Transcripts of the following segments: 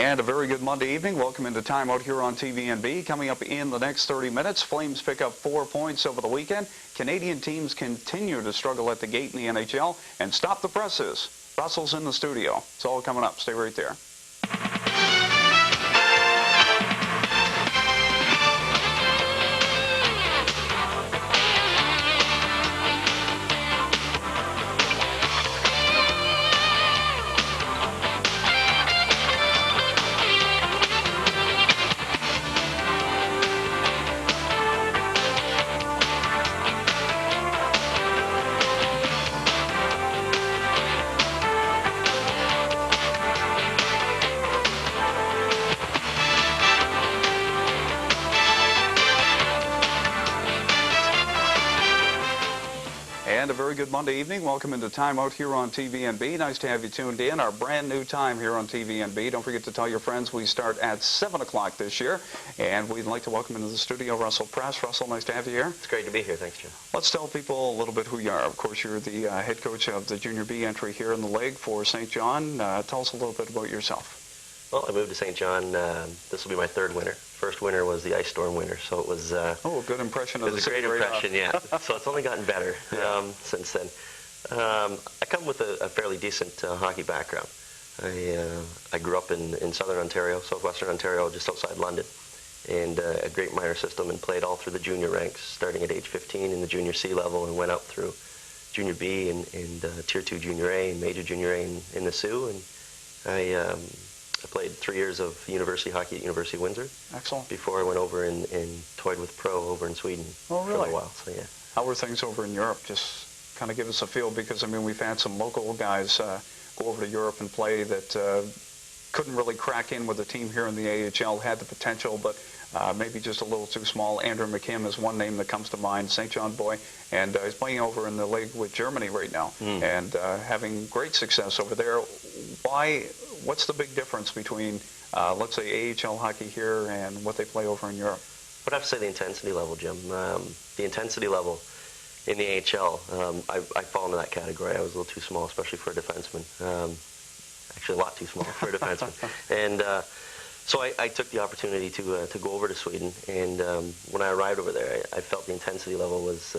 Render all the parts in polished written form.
And a very good Monday evening. Welcome into timeout here on TVNB. Coming up in the next 30 minutes, Flames pick up 4 points over the weekend. Canadian teams continue to struggle at the gate in the NHL. And stop the presses. Russell's in the studio. It's all coming up. Stay right there. And a very good Monday evening. Welcome into timeout here on TVNB. Nice to have you tuned in. Our brand new time here on TVNB. Don't forget to tell your friends we start at 7 o'clock this year. And we'd like to welcome into the studio Russell Press. Russell, nice to have you here. It's great to be here. Thanks, Jim. Let's tell people a little bit who you are. Of course, you're the head coach of the Junior B entry here in the league for St. John. Tell us a little bit about yourself. Well, I moved to St. John. This will be my third winter. First winter was the ice storm winter, so it was... a good impression of the city. It was a great impression, yeah. So it's only gotten better since then. I come with a fairly decent hockey background. I grew up in southern Ontario, southwestern Ontario, just outside London, and a great minor system, and played all through the junior ranks, starting at age 15 in the junior C level, and went up through junior B and tier 2 junior A and major junior A in the Sioux, and I played 3 years of university hockey at University of Windsor. Excellent. Before I went over and toyed with pro over in Sweden for a while. So yeah. How were things over in Europe? Just kind of give us a feel, because I mean we've had some local guys go over to Europe and play that couldn't really crack in with the team here in the AHL. Had the potential, but maybe just a little too small. Andrew McKim is one name that comes to mind. St. John boy, and he's playing over in the league with Germany right now, and having great success over there. What's the big difference between, let's say, AHL hockey here and what they play over in Europe? I'd have to say the intensity level, Jim. The intensity level in the AHL, I fall into that category. I was a little too small, especially for a defenseman. Actually, a lot too small for a defenseman. And so I took the opportunity to go over to Sweden. And when I arrived over there, I felt the intensity level was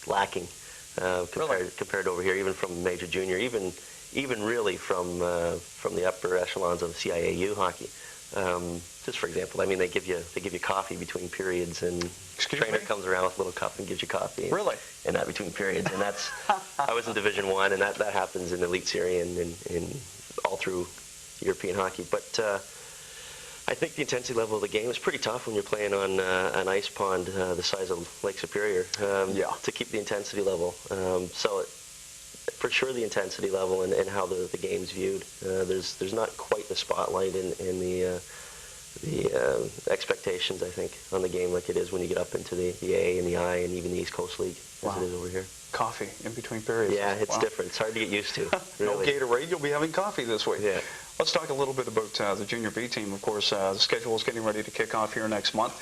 lacking compared to over here, even from major junior, even really from the upper echelons of CIAU hockey. Just for example, I mean, they give you coffee between periods, and trainer comes around with a little cup and gives you coffee. Really? And that between periods, and that's I was in Division I, and that happens in Elite Serie and all through European hockey. But I think the intensity level of the game is pretty tough when you're playing on an ice pond the size of Lake Superior. To keep the intensity level. For sure, the intensity level and how the game's viewed. There's not quite the spotlight in the expectations, I think, on the game like it is when you get up into the A and the I and even the East Coast League as it is over here. Coffee in between periods. Yeah, it's different. It's hard to get used to. Really. No Gatorade, you'll be having coffee this week. Yeah. Let's talk a little bit about the Junior B team. Of course, the schedule is getting ready to kick off here next month.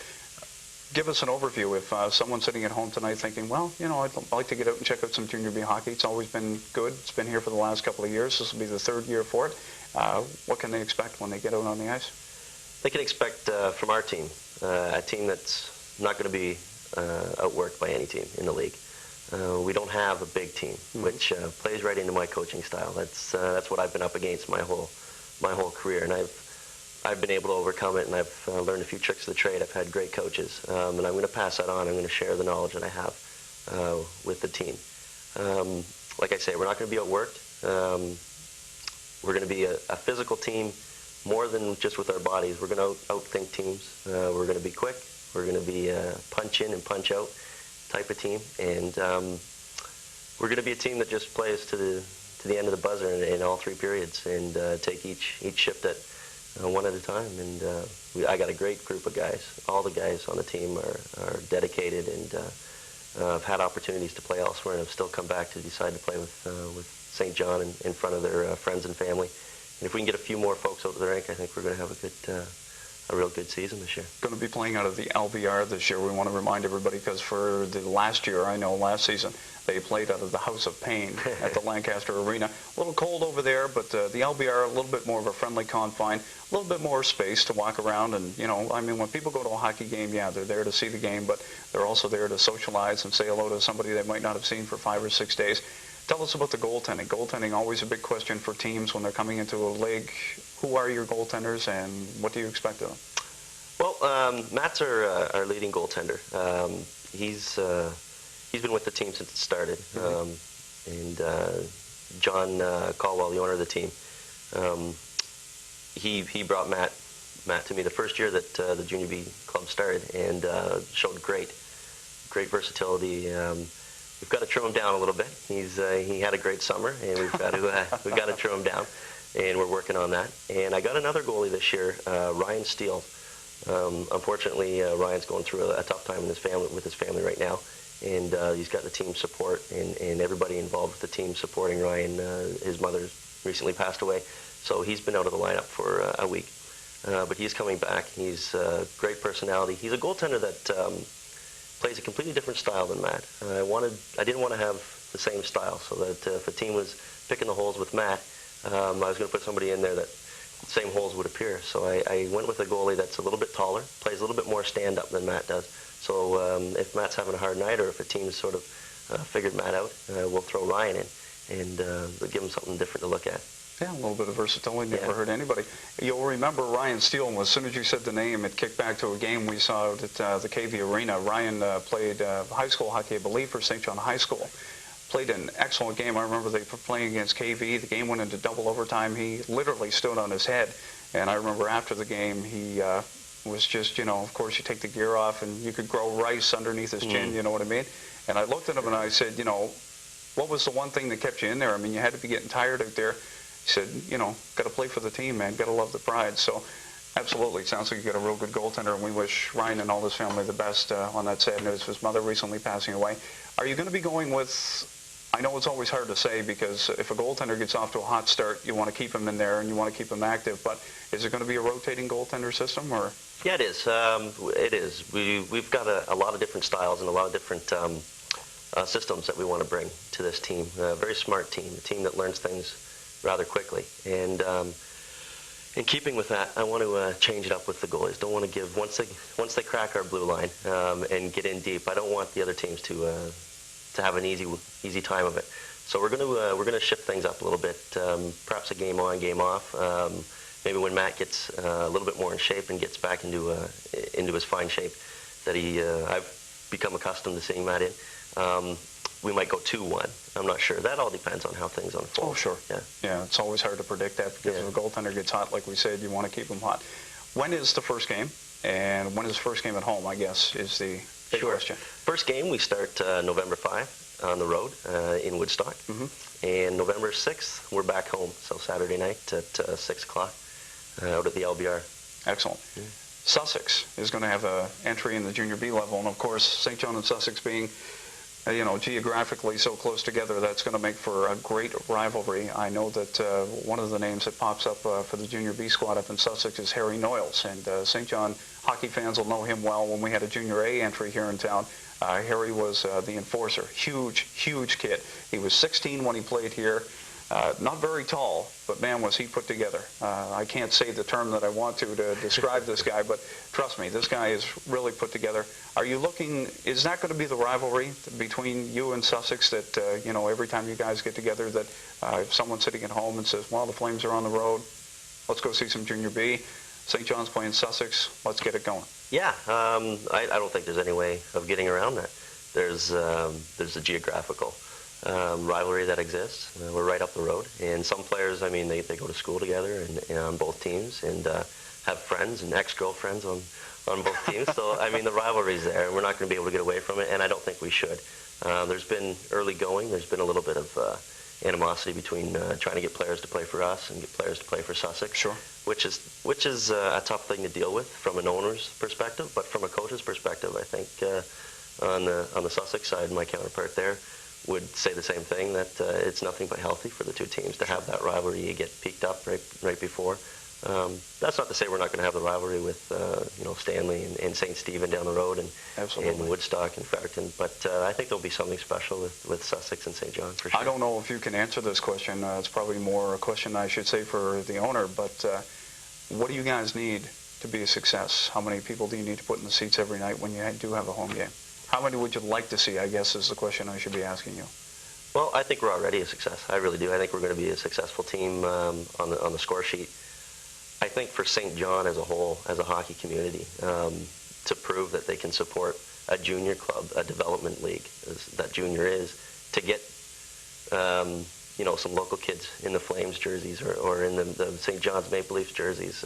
Give us an overview. If someone's sitting at home tonight thinking, well, you know, I'd like to get out and check out some Junior B hockey. It's always been good. It's been here for the last couple of years. This will be the third year for it. What can they expect when they get out on the ice? They can expect from our team, a team that's not going to be outworked by any team in the league. We don't have a big team, which plays right into my coaching style. That's what I've been up against my whole career, and I've been able to overcome it, and I've learned a few tricks of the trade. I've had great coaches, and I'm going to pass that on. I'm going to share the knowledge that I have with the team. Like I say, we're not going to be outworked. We're going to be a physical team more than just with our bodies. We're going to outthink teams. We're going to be quick. We're going to be a punch in and punch out type of team, and we're going to be a team that just plays to the end of the buzzer in all 3 periods, and take each shift at one at a time. And I got a great group of guys. All the guys on the team are dedicated, and have had opportunities to play elsewhere, and have still come back to decide to play with St. John in front of their friends and family. And if we can get a few more folks out to the rink, I think we're going to have a real good season this year. Going to be playing out of the LBR this year. We want to remind everybody because for the last year, I know last season, they played out of the House of Pain at the Lancaster Arena. A little cold over there, but the LBR, a little bit more of a friendly confine, a little bit more space to walk around. And, you know, I mean, when people go to a hockey game, yeah, they're there to see the game, but they're also there to socialize and say hello to somebody they might not have seen for 5 or 6 days. Tell us about the goaltending. Goaltending, always a big question for teams when they're coming into a league. Who are your goaltenders, and what do you expect of them? Well, Matt's our leading goaltender. He's been with the team since it started. And John Caldwell, the owner of the team, he brought Matt to me the first year that the Junior B club started, and showed great versatility. We've got to trim him down a little bit. He had a great summer, and we've got to trim him down, and we're working on that. And I got another goalie this year, Ryan Steele. Unfortunately, Ryan's going through a tough time with his family right now, and he's got the team support and everybody involved with the team supporting Ryan. His mother recently passed away, so he's been out of the lineup for a week. But he's coming back. He's a great personality. He's a goaltender that plays a completely different style than Matt. I didn't want to have the same style, so that if a team was picking the holes with Matt, I was going to put somebody in there that the same holes would appear. So I went with a goalie that's a little bit taller, plays a little bit more stand-up than Matt does. So if Matt's having a hard night, or if a team's sort of figured Matt out, we'll throw Ryan in and give him something different to look at. Yeah, a little bit of versatility. Never hurt anybody. You'll remember Ryan Steele. As soon as you said the name, it kicked back to a game we saw at the KV Arena. Ryan played high school hockey, I believe, for St. John High School. Played an excellent game. I remember they were playing against KV. The game went into double overtime. He literally stood on his head. And I remember after the game, he was just, you know, of course, you take the gear off and you could grow rice underneath his chin, you know what I mean? And I looked at him and I said, you know, what was the one thing that kept you in there? I mean, you had to be getting tired out there. He said, you know, got to play for the team, man. Got to love the pride. So absolutely, it sounds like you got a real good goaltender, and we wish Ryan and all his family the best on that sad news of his mother recently passing away. Are you going to be going with, I know it's always hard to say because if a goaltender gets off to a hot start, you want to keep him in there and you want to keep him active, but is it going to be a rotating goaltender system? Or? Yeah, it is. It is. We've got a lot of different styles and a lot of different systems that we want to bring to this team. A very smart team, a team that learns things rather quickly. And in keeping with that, I want to change it up with the goalies. Don't want to give, once they crack our blue line and get in deep, I don't want the other teams to have an easy time of it. So we're going to shift things up a little bit. Perhaps a game on, game off. Maybe when Matt gets a little bit more in shape and gets back into his fine shape that I've become accustomed to seeing Matt in. We might go 2-1. I'm not sure. That all depends on how things unfold. Oh, sure. Yeah, it's always hard to predict that because if a goaltender gets hot, like we said, you want to keep him hot. When is the first game? And when is the first game at home, I guess, is the big question. First game, we start November 5 on the road in Woodstock. And November 6th, we're back home. So Saturday night at 6 o'clock out at the LBR. Excellent. Sussex is going to have an entry in the Junior B level. And, of course, St. John and Sussex being you know, geographically so close together, that's going to make for a great rivalry. I know that one of the names that pops up for the Junior B squad up in Sussex is Harry Noyles, and St. John hockey fans will know him well. When we had a Junior A entry here in town, Harry was the enforcer. Huge kid. He was 16 when he played here. Not very tall, but man, was he put together. I can't say the term that I want to describe this guy, but trust me, this guy is really put together. Are you looking, is that going to be the rivalry between you and Sussex that, you know, every time you guys get together that if someone's sitting at home and says, well, the Flames are on the road, let's go see some Junior B. St. John's playing Sussex, let's get it going. Yeah, I don't think there's any way of getting around that. There's a geographical rivalry that exists. We're right up the road, and some players, I mean, they go to school together and on both teams, and have friends and ex-girlfriends on both teams. So I mean, the rivalry's there, and we're not going to be able to get away from it, and I don't think we should. There's been early going. There's been a little bit of animosity between trying to get players to play for us and get players to play for Sussex. Sure. Which is a tough thing to deal with from an owner's perspective, but from a coach's perspective, I think on the Sussex side, my counterpart there would say the same thing, that it's nothing but healthy for the two teams to have that rivalry. You get peaked up right before. That's not to say we're not going to have the rivalry with Stanley and St. Stephen down the road, and Woodstock and Fredericton, but I think there'll be something special with Sussex and St. John for sure. I don't know if you can answer this question. It's probably more a question, I should say, for the owner, but what do you guys need to be a success? How many people do you need to put in the seats every night when you do have a home game? How many would you like to see, I guess, is the question I should be asking you. Well, I think we're already a success. I really do. I think we're going to be a successful team on the score sheet. I think for St. John as a whole, as a hockey community, to prove that they can support a junior club, a development league, as that junior is, to get some local kids in the Flames jerseys or in the St. John's Maple Leafs jerseys,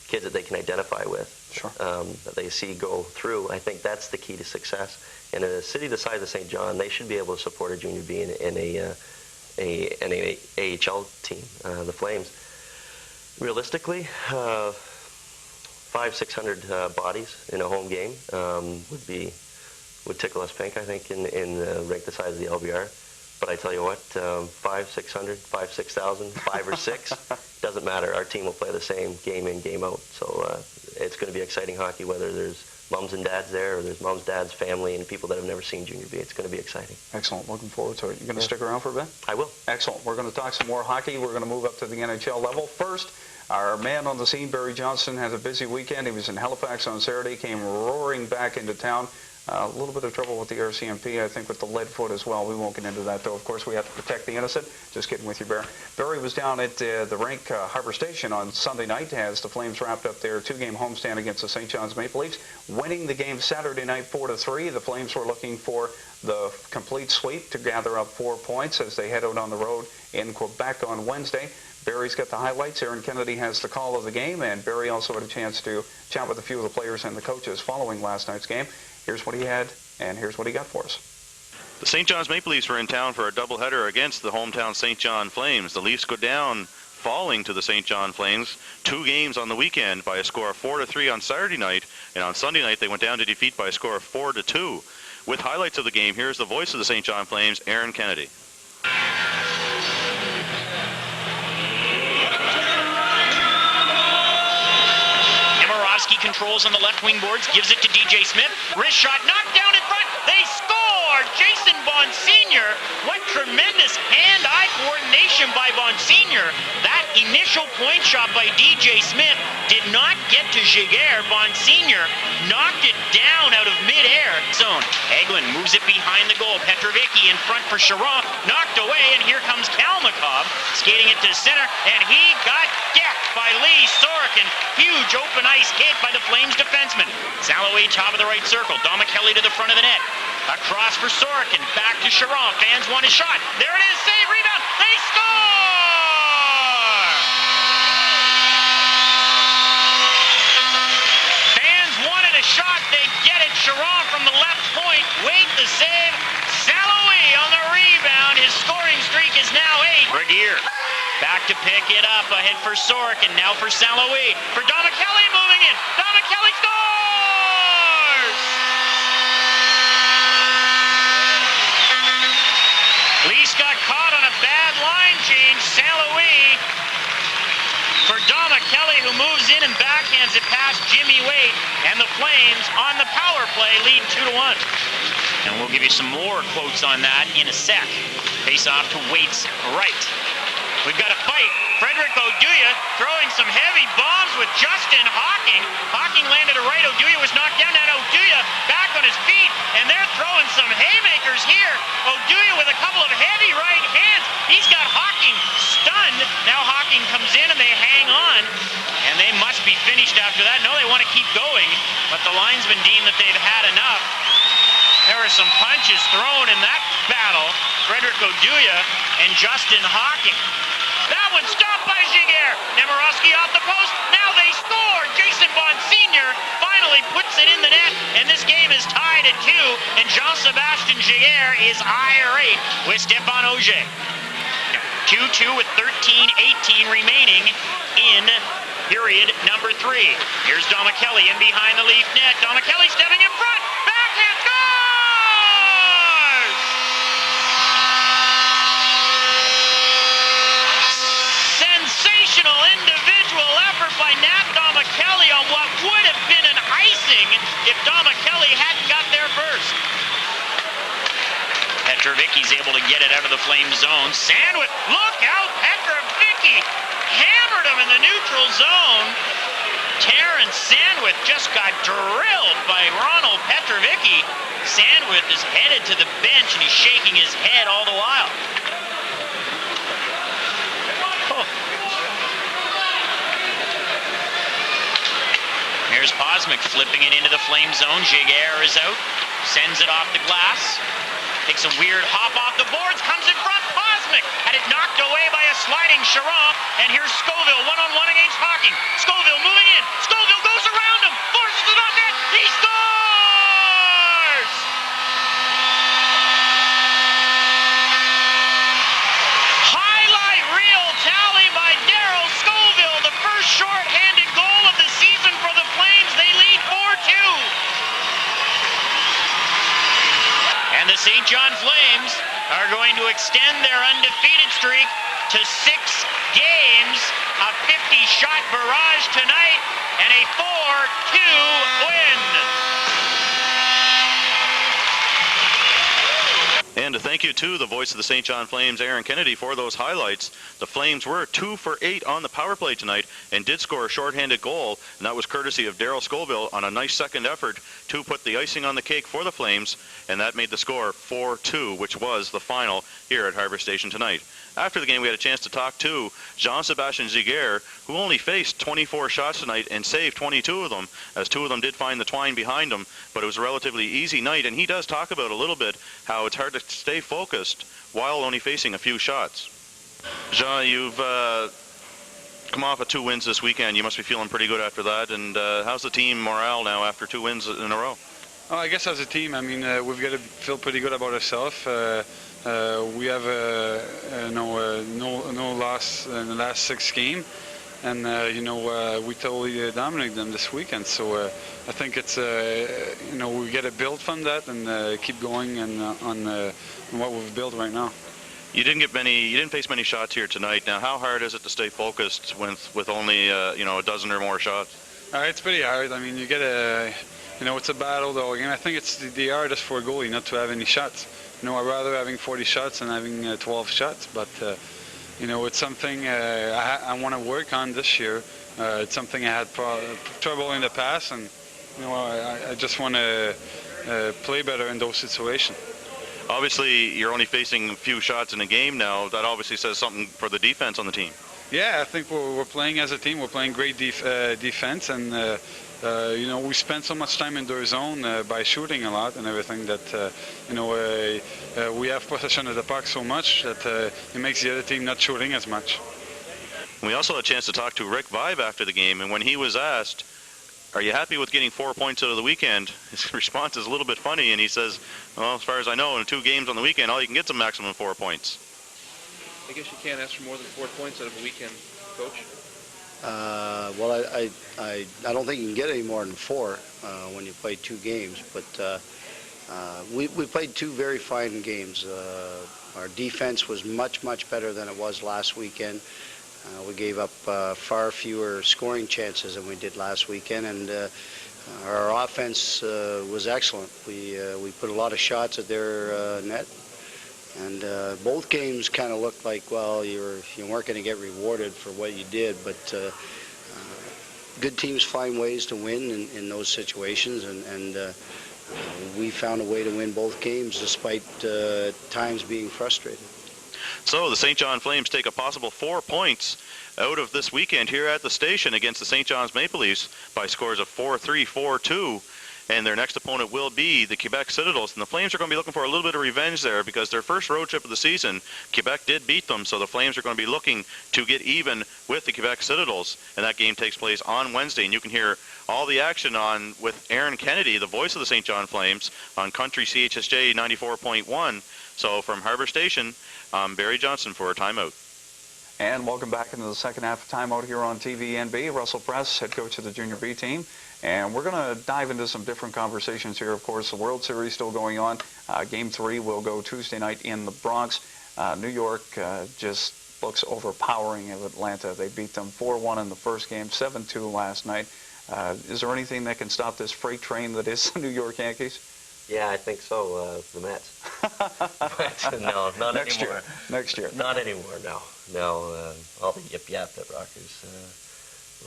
kids that they can identify with, sure. That they see go through. I think that's the key to success. In a city the size of St. John, they should be able to support a junior B in a AHL team, the Flames. Realistically, 500-600 bodies in a home game would tickle us pink, I think, in rank the size of the LBR. But I tell you what, 5,600, 5,000, 5 or 6, doesn't matter. Our team will play the same game in, game out. So it's going to be exciting hockey, whether there's mums and dads there or there's mums, dads, family, and people that have never seen Junior B. It's going to be exciting. Excellent. Looking forward to it. You going to stick around for a bit? I will. Excellent. We're going to talk some more hockey. We're going to move up to the NHL level. First, our man on the scene, Barry Johnston, has a busy weekend. He was in Halifax on Saturday, came roaring back into town. A little bit of trouble with the RCMP, I think, with the lead foot as well. We won't get into that, though. Of course, we have to protect the innocent. Just kidding with you, Barry. Barry was down at the rink, Harbor Station, on Sunday night as the Flames wrapped up their two-game homestand against the St. John's Maple Leafs, winning the game Saturday night 4-3. The Flames were looking for the complete sweep to gather up 4 points as they head out on the road in Quebec on Wednesday. Barry's got the highlights. Aaron Kennedy has the call of the game, and Barry also had a chance to chat with a few of the players and the coaches following last night's game. Here's what he had, and here's what he got for us. The St. John's Maple Leafs were in town for a doubleheader against the hometown St. John Flames. The Leafs go down, falling to the St. John Flames 2 games on the weekend by a score of 4-3 on Saturday night, and on Sunday night they went down to defeat by a score of 4-2. With highlights of the game, here's the voice of the St. John Flames, Aaron Kennedy. Controls on the left wing boards, gives it to DJ Smith. Wrist shot, knocked down in front. They score! Jason Bonsignor. What tremendous hand-eye coordination by Bonsignor. That initial point shot by DJ Smith did not get to Giguère. Bonsignor knocked it down out of midair. Zone. Eglin moves it behind the goal. Petrovicki in front for Chiron. Knocked away, and here comes Kalmakov skating it to center, and he got decked by Lee Sorokin. Huge open ice hit by the Flames defenseman. Salloway top of the right circle. Domicelli to the front of the net. Across for Sorokin. Back to Chiron. Fans want a shot. There it is. Save, rebound. They score! Fans wanted a shot. They get it. Chiron from the left point. Wait the save. Salloway on the rebound. His scoring streak is now 8. Regier. Back to pick it up, ahead for Sorokin, now for Salloway, for Domicelli moving in, Domicelli scores! Leafs got caught on a bad line change, Salloway for Domicelli, who moves in and backhands it past Jimmy Waite, and the Flames on the power play lead 2-1. And we'll give you some more quotes on that in a sec. Face off to Waite's right. We've got a fight. Frederick Oduya throwing some heavy bombs with Justin Hawking. Hawking landed a right. Oduya was knocked down. Now Oduya back on his feet, and they're throwing some haymakers here. Oduya with a couple of heavy right hands. He's got Hawking stunned. Now Hawking comes in, and they hang on, and they must be finished after that. No, they want to keep going, but the linesmen deem that they've had enough. There are some punches thrown in that battle. Frederick Oduya and Justin Hawking. That one stopped by Giguère. Nemirovsky off the post. Now they score. Jason Bonsignor finally puts it in the net, and this game is tied at 2, and Jean-Sébastien Giguère is irate with Stéphane Auger. 2-2 with 13:18 remaining in period number 3. Here's Domicelli in behind the Leaf net. Domicelli stepping in front. Backhand scores! Sensational individual effort Petrovicki's able to get it out of the Flame zone. Sandwich, look out, Petrovicki hammered him in the neutral zone. Terrence Sandwith just got drilled by Ronald Petrovicki. Sandwith is headed to the bench and he's shaking his head all the while. Oh. Here's Posmic flipping it into the Flame zone. Giguère is out, sends it off the glass. Takes a weird hop off the boards, comes in front. Posmic had it knocked away by a sliding Charron. And here's Scoville one-on-one against Hawking. Scoville moving in. Scoville goes around him, forces it on net. He scores! Highlight reel tally by Darryl Scoville. The first short-handed goal of the season for the Flames. They lead 4-2. And the St. John Flames are going to extend their undefeated streak to 6 games, a 50-shot barrage tonight, and a 4-2 win. And thank you to the voice of the St. John Flames, Aaron Kennedy, for those highlights. The Flames were 2 for 8 on the power play tonight and did score a shorthanded goal, and that was courtesy of Darryl Scoville on a nice second effort to put the icing on the cake for the Flames, and that made the score 4-2, which was the final here at Harbor Station tonight. After the game, we had a chance to talk to Jean-Sébastien Giguère, who only faced 24 shots tonight and saved 22 of them, as 2 of them did find the twine behind him, but it was a relatively easy night, and he does talk about a little bit how it's hard to stay focused while only facing a few shots. Jean, you've come off of 2 wins this weekend. You must be feeling pretty good after that, and how's the team morale now after 2 wins in a row? Oh, I guess as a team, I mean, we've got to feel pretty good about ourselves. We have no loss in the last 6 games, and we totally dominated them this weekend. So I think it's we got to build from that and keep going and on what we've built right now. You didn't face many shots here tonight. Now, how hard is it to stay focused with only a dozen or more shots? It's pretty hard. I mean, you get it's a battle though. Again, I think it's the hardest for a goalie not to have any shots. I'd rather having 40 shots than having 12 shots, but it's something I want to work on this year. It's something I had trouble in the past, and I just want to play better in those situations. Obviously, you're only facing a few shots in a game now. That obviously says something for the defense on the team. Yeah, I think we're playing as a team. We're playing great defense, and we spend so much time in their zone by shooting a lot and everything that we have possession of the puck so much that it makes the other team not shooting as much. We also had a chance to talk to Rick Vibe after the game, and when he was asked, "Are you happy with getting 4 points out of the weekend?" his response is a little bit funny, and he says, "Well, as far as I know, in 2 games on the weekend, all you can get is a maximum 4 points." I guess you can't ask for more than 4 points out of a weekend, Coach. Well, I don't think you can get any more than 4 when you play 2 games. But we played 2 very fine games. Our defense was much better than it was last weekend. We gave up far fewer scoring chances than we did last weekend, and our offense was excellent. We put a lot of shots at their net. And both games kind of looked like, well, you weren't going to get rewarded for what you did, but good teams find ways to win in those situations, and we found a way to win both games despite times being frustrated. So the St. John Flames take a possible 4 points out of this weekend here at the station against the St. John's Maple Leafs by scores of 4-3, 4-2. And their next opponent will be the Quebec Citadels. And the Flames are going to be looking for a little bit of revenge there because their first road trip of the season, Quebec did beat them. So the Flames are going to be looking to get even with the Quebec Citadels. And that game takes place on Wednesday. And you can hear all the action on with Aaron Kennedy, the voice of the St. John Flames, on Country CHSJ 94.1. So from Harbor Station, I'm Barry Johnson for a timeout. And welcome back into the second half of timeout here on TVNB. Russell Press, head coach of the Junior B team. And we're going to dive into some different conversations here. Of course, the World Series still going on. Game 3 will go Tuesday night in the Bronx. New York just looks overpowering of Atlanta. They beat them 4-1 in the first game, 7-2 last night. Is there anything that can stop this freight train that is the New York Yankees? Yeah, I think so. The Mets. But no, not Next anymore. year. Next year. Not anymore. No. All the yip yap that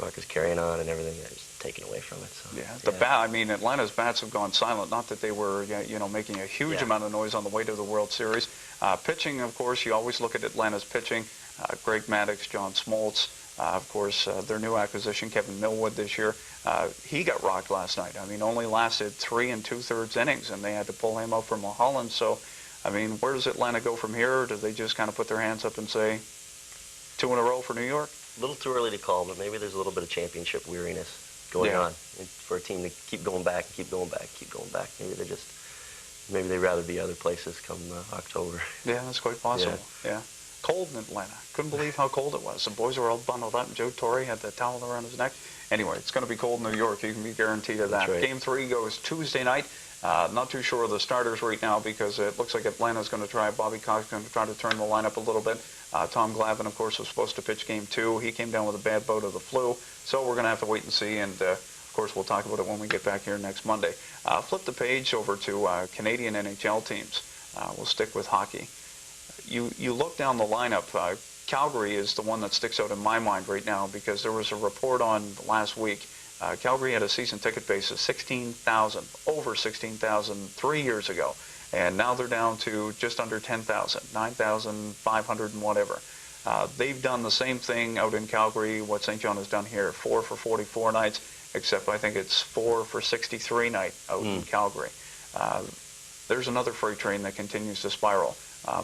Rocker's carrying on and everything is taken away from it. So, Yeah, I mean, Atlanta's bats have gone silent. Not that they were, making a huge Yeah. amount of noise on the way to the World Series. Pitching, of course, you always look at Atlanta's pitching. Greg Maddux, John Smoltz, of course, their new acquisition, Kevin Millwood this year. He got rocked last night. I mean, only lasted 3 2/3 innings, and they had to pull him up from Mulholland. So, I mean, where does Atlanta go from here? Or do they just kind of put their hands up and say 2 in a row for New York? a little too early to call, but maybe there's a little bit of championship weariness going on for a team to keep going back, keep going back, keep going back. Maybe they'd rather be other places come October. Yeah, that's quite possible. Yeah. Cold in Atlanta. Couldn't believe how cold it was. The boys were all bundled up, and Joe Torre had the towel around his neck. Anyway, it's going to be cold in New York. You can be guaranteed of that. That's right. Game 3 goes Tuesday night. Not too sure of the starters right now because it looks like Atlanta's going to try. Bobby Cox going to try to turn the lineup a little bit. Tom Glavine, of course, was supposed to pitch Game 2. He came down with a bad bout of the flu, so we're going to have to wait and see. And of course, we'll talk about it when we get back here next Monday. Flip the page over to Canadian NHL teams. We'll stick with hockey. You look down the lineup. Calgary is the one that sticks out in my mind right now because there was a report on last week. Calgary had a season ticket base of 16,000, over 16,000 3 years ago. And now they're down to just under 10,000, 9,500 and whatever. They've done the same thing out in Calgary, what St. John has done here, 4 for 44 nights, except I think it's 4 for 63 night out in Calgary. There's another freight train that continues to spiral.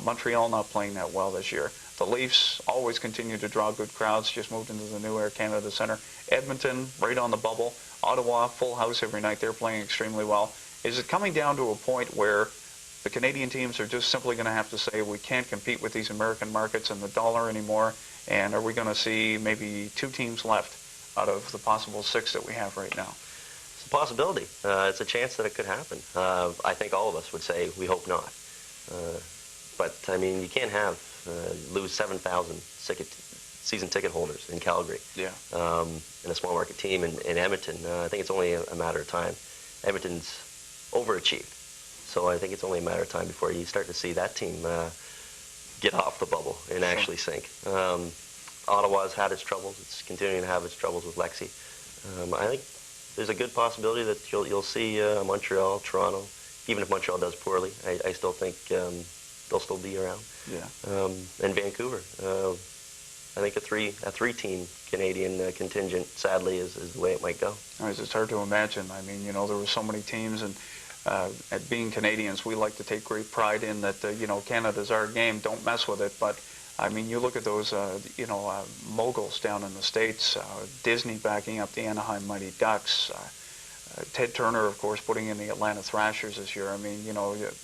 Montreal not playing that well this year. The Leafs always continue to draw good crowds, just moved into the new Air Canada Centre. Edmonton, right on the bubble. Ottawa, full house every night. They're playing extremely well. Is it coming down to a point where the Canadian teams are just simply going to have to say we can't compete with these American markets and the dollar anymore, and are we going to see maybe 2 teams left out of the possible 6 that we have right now? It's a possibility. It's a chance that it could happen. I think all of us would say we hope not. But, I mean, you can't lose 7,000 season ticket holders in Calgary. Yeah. In a small market team in Edmonton. I think it's only a matter of time. Edmonton's overachieved. So I think it's only a matter of time before you start to see that team get off the bubble and actually sink. Ottawa's had its troubles. It's continuing to have its troubles with Lexi. I think there's a good possibility that you'll see Montreal, Toronto, even if Montreal does poorly. I still think they'll still be around. Yeah. And Vancouver. I think a three-team Canadian contingent, sadly, is the way it might go. It's hard to imagine. I mean, there were so many teams, and at being Canadians, we like to take great pride in that, Canada's our game, don't mess with it. But, I mean, you look at those, moguls down in the States, Disney backing up the Anaheim Mighty Ducks, Ted Turner, of course, putting in the Atlanta Thrashers this year. I mean,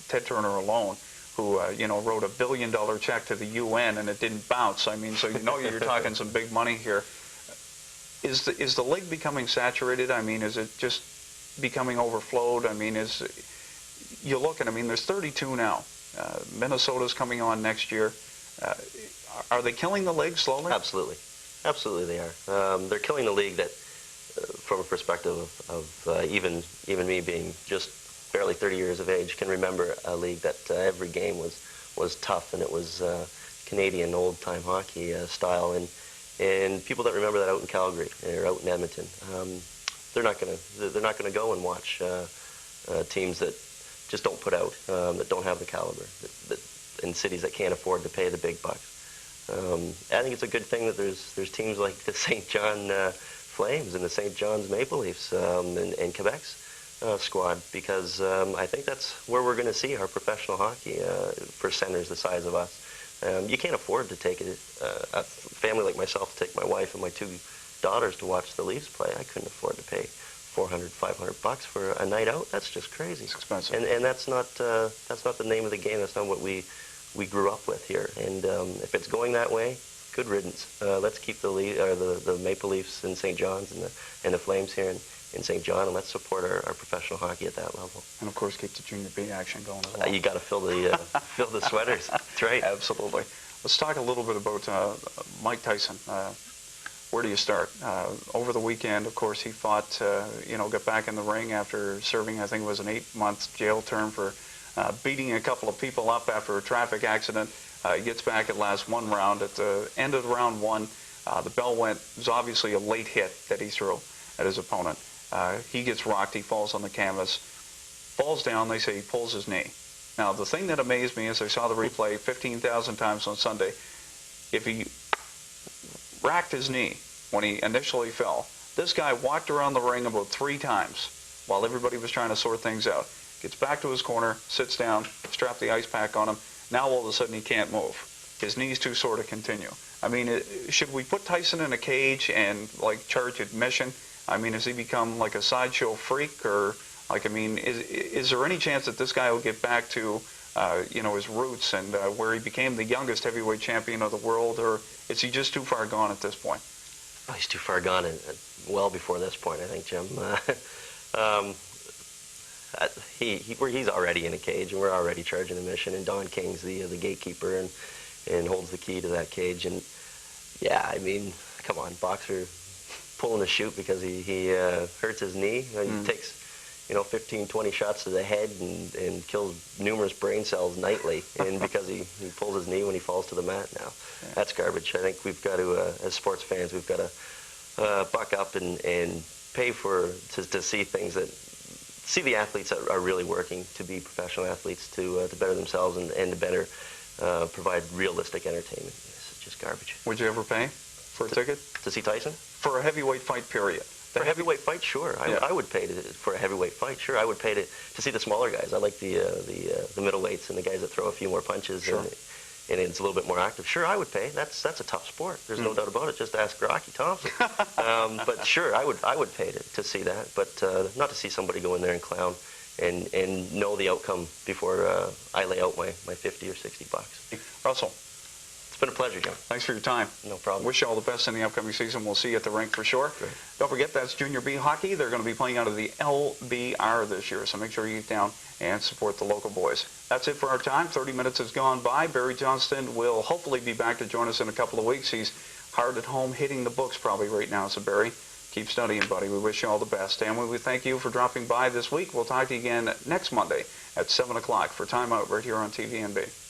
Ted Turner alone, who, wrote $1 billion check to the UN and it didn't bounce. I mean, so you're talking some big money here. Is the league becoming saturated? I mean, is it just becoming overflowed? I mean, you look at, there's 32 now. Minnesota's coming on next year. Are they killing the league slowly? Absolutely. Absolutely they are. They're killing the league that, from a perspective of even me being just barely 30 years of age, can remember a league that every game was tough, and it was Canadian old-time hockey style. And people that remember that out in Calgary or out in Edmonton, they're not gonna go and watch teams that just don't put out, that don't have the caliber, that in cities that can't afford to pay the big bucks. I think it's a good thing that there's teams like the St. John Flames and the St. John's Maple Leafs and Quebec's squad, because I think that's where we're going to see our professional hockey for centers the size of us. You can't afford to take a family like myself to take my wife and my 2 daughters to watch the Leafs play. I couldn't afford to pay $400, $500 for a night out. That's just crazy. It's expensive. And that's not the name of the game. That's not what we grew up with here. And if it's going that way, good riddance. Let's keep the Maple Leafs in St. John's and the Flames here in St. John, and let's support our professional hockey at that level. And of course, keep the Junior B action going as well. You got to fill the sweaters. That's right. Absolutely. Let's talk a little bit about Mike Tyson. Where do you start? Over the weekend, of course, he fought, got back in the ring after serving, I think it was an 8-month jail term for beating a couple of people up after a traffic accident. He gets back at last one round. At the end of round one, the bell went. It was obviously a late hit that he threw at his opponent. He gets rocked. He falls on the canvas. Falls down. They say he pulls his knee. Now, the thing that amazed me as I saw the replay 15,000 times on Sunday, if he racked his knee when he initially fell, this guy walked around the ring about 3 times while everybody was trying to sort things out. Gets back to his corner, sits down, strap the ice pack on him. Now all of a sudden he can't move. His knee's too sore to continue. I mean, should we put Tyson in a cage and like charge admission? I mean, has he become like a sideshow freak, or like, I mean, is there any chance that this guy will get back to his roots and where he became the youngest heavyweight champion of the world, or is he just too far gone at this point? Oh, he's too far gone, and well before this point, I think, Jim. He's already in a cage, and we're already charging admission, and Don King's the gatekeeper and holds the key to that cage. And yeah, I mean, come on, boxer pulling a chute because he hurts his knee. He takes 15, 20 shots to the head and kills numerous brain cells nightly, and because he pulls his knee when he falls to the mat now. Yeah. That's garbage. I think we've got to, as sports fans, we've got to buck up and pay to see things see the athletes that are really working to be professional athletes, to better themselves and to better provide realistic entertainment. It's just garbage. Would you ever pay for a ticket? To see Tyson? For a heavyweight fight, period. For a heavyweight fight, sure. I would pay for a heavyweight fight, sure. I would pay to see the smaller guys. I like the middleweights and the guys that throw a few more punches, sure, and it's a little bit more active. Sure, I would pay. That's a tough sport. There's no doubt about it. Just ask Rocky Thompson. But sure, I would pay to see that, but not to see somebody go in there and clown and know the outcome before I lay out my 50 or 60 bucks. Russell, it's been a pleasure, John. thanks for your time. No problem. Wish you all the best in the upcoming season. We'll see you at the rink for sure. Great. Don't forget, that's Junior B hockey. They're going to be playing out of the LBR this year, so make sure you get down and support the local boys. That's it for our time. 30 minutes has gone by. Barry Johnston will hopefully be back to join us in a couple of weeks. He's hard at home hitting the books probably right now, so Barry, keep studying, buddy. We wish you all the best. And we thank you for dropping by this week. We'll talk to you again next Monday at 7 o'clock for Time Out right here on TVNB.